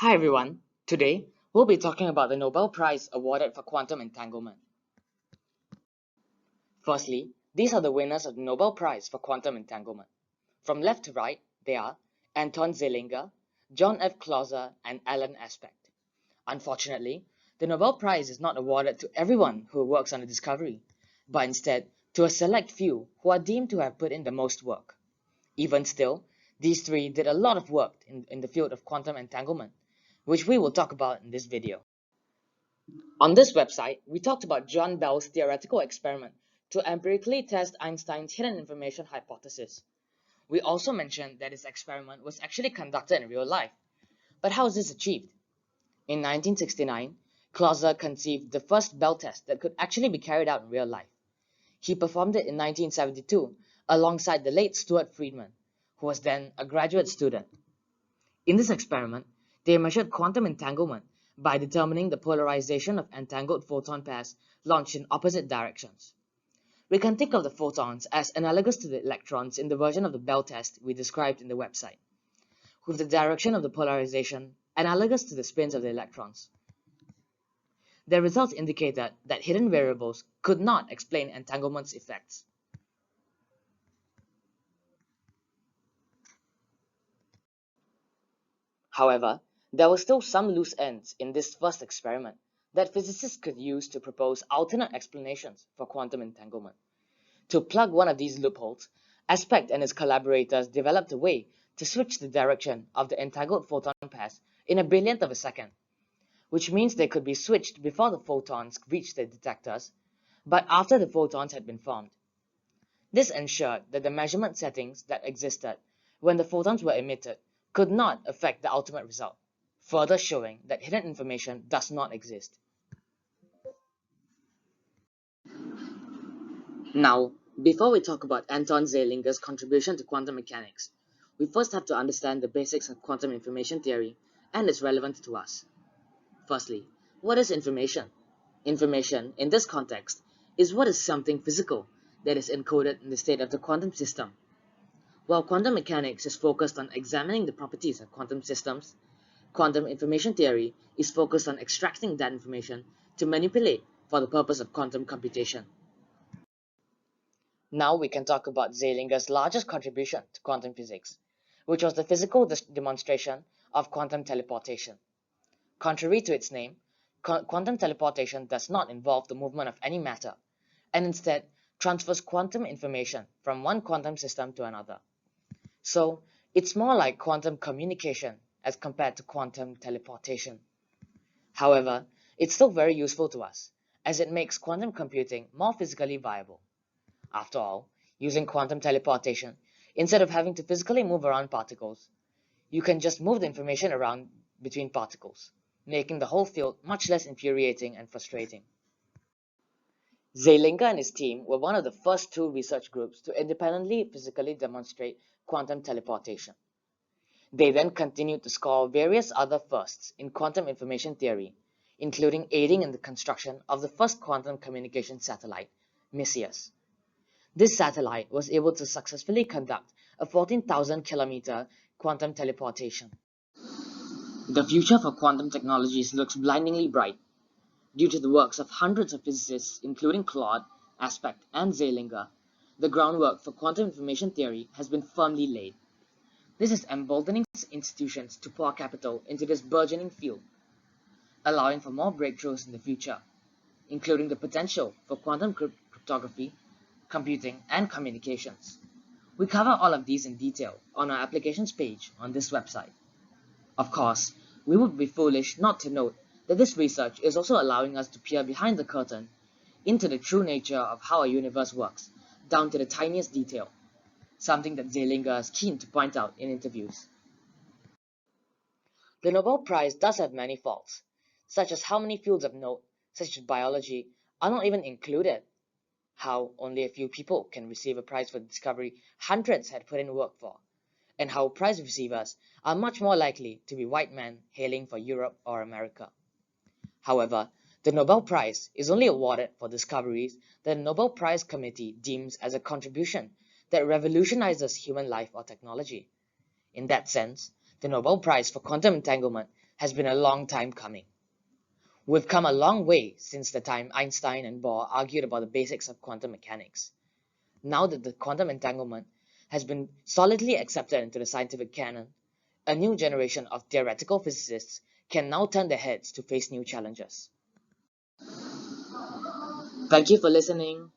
Hi everyone, today we'll be talking about the Nobel Prize awarded for quantum entanglement. Firstly, these are the winners of the Nobel Prize for quantum entanglement. From left to right, they are Anton Zeilinger, John F. Clauser, and Alan Aspect. Unfortunately, the Nobel Prize is not awarded to everyone who works on the discovery, but instead to a select few who are deemed to have put in the most work. Even still, these three did a lot of work in the field of quantum entanglement, which we will talk about in this video. On this website, we talked about John Bell's theoretical experiment to empirically test Einstein's hidden information hypothesis. We also mentioned that his experiment was actually conducted in real life. But how is this achieved? In 1969, Clauser conceived the first Bell test that could actually be carried out in real life. He performed it in 1972 alongside the late Stuart Friedman, who was then a graduate student. In this experiment, they measured quantum entanglement by determining the polarization of entangled photon pairs launched in opposite directions. We can think of the photons as analogous to the electrons in the version of the Bell test we described in the website, with the direction of the polarization analogous to the spins of the electrons. The results indicated that hidden variables could not explain entanglement's effects. However, there were still some loose ends in this first experiment that physicists could use to propose alternate explanations for quantum entanglement. To plug one of these loopholes, Aspect and his collaborators developed a way to switch the direction of the entangled photon pairs in a billionth of a second, which means they could be switched before the photons reached the detectors, but after the photons had been formed. This ensured that the measurement settings that existed when the photons were emitted could not affect the ultimate result, further showing that hidden information does not exist. Now, before we talk about Anton Zeilinger's contribution to quantum mechanics, we first have to understand the basics of quantum information theory and its relevance to us. Firstly, what is information? Information, in this context, is what is something physical that is encoded in the state of the quantum system. While quantum mechanics is focused on examining the properties of quantum systems, quantum information theory is focused on extracting that information to manipulate for the purpose of quantum computation. Now we can talk about Zeilinger's largest contribution to quantum physics, which was the physical demonstration of quantum teleportation. Contrary to its name, quantum teleportation does not involve the movement of any matter, and instead transfers quantum information from one quantum system to another. So, it's more like quantum communication as compared to quantum teleportation. However, it's still very useful to us, as it makes quantum computing more physically viable. After all, using quantum teleportation, instead of having to physically move around particles, you can just move the information around between particles, making the whole field much less infuriating and frustrating. Zeilinger and his team were one of the first two research groups to independently physically demonstrate quantum teleportation. They then continued to score various other firsts in quantum information theory, including aiding in the construction of the first quantum communication satellite, Messias. This satellite was able to successfully conduct a 14,000-kilometer quantum teleportation. The future for quantum technologies looks blindingly bright. Due to the works of hundreds of physicists, including Claude, Aspect, and Zeilinger, the groundwork for quantum information theory has been firmly laid. This is emboldening institutions to pour capital into this burgeoning field, allowing for more breakthroughs in the future, including the potential for quantum cryptography, computing, and communications. We cover all of these in detail on our applications page on this website. Of course, we would be foolish not to note that this research is also allowing us to peer behind the curtain into the true nature of how our universe works, down to the tiniest detail, something that Zeilinger is keen to point out in interviews. The Nobel Prize does have many faults, such as how many fields of note, such as biology, are not even included, how only a few people can receive a prize for the discovery hundreds had put in work for, and how prize receivers are much more likely to be white men hailing for Europe or America. However, the Nobel Prize is only awarded for discoveries that the Nobel Prize Committee deems as a contribution that revolutionizes human life or technology. In that sense, the Nobel Prize for Quantum Entanglement has been a long time coming. We've come a long way since the time Einstein and Bohr argued about the basics of quantum mechanics. Now that the quantum entanglement has been solidly accepted into the scientific canon, a new generation of theoretical physicists can now turn their heads to face new challenges. Thank you for listening.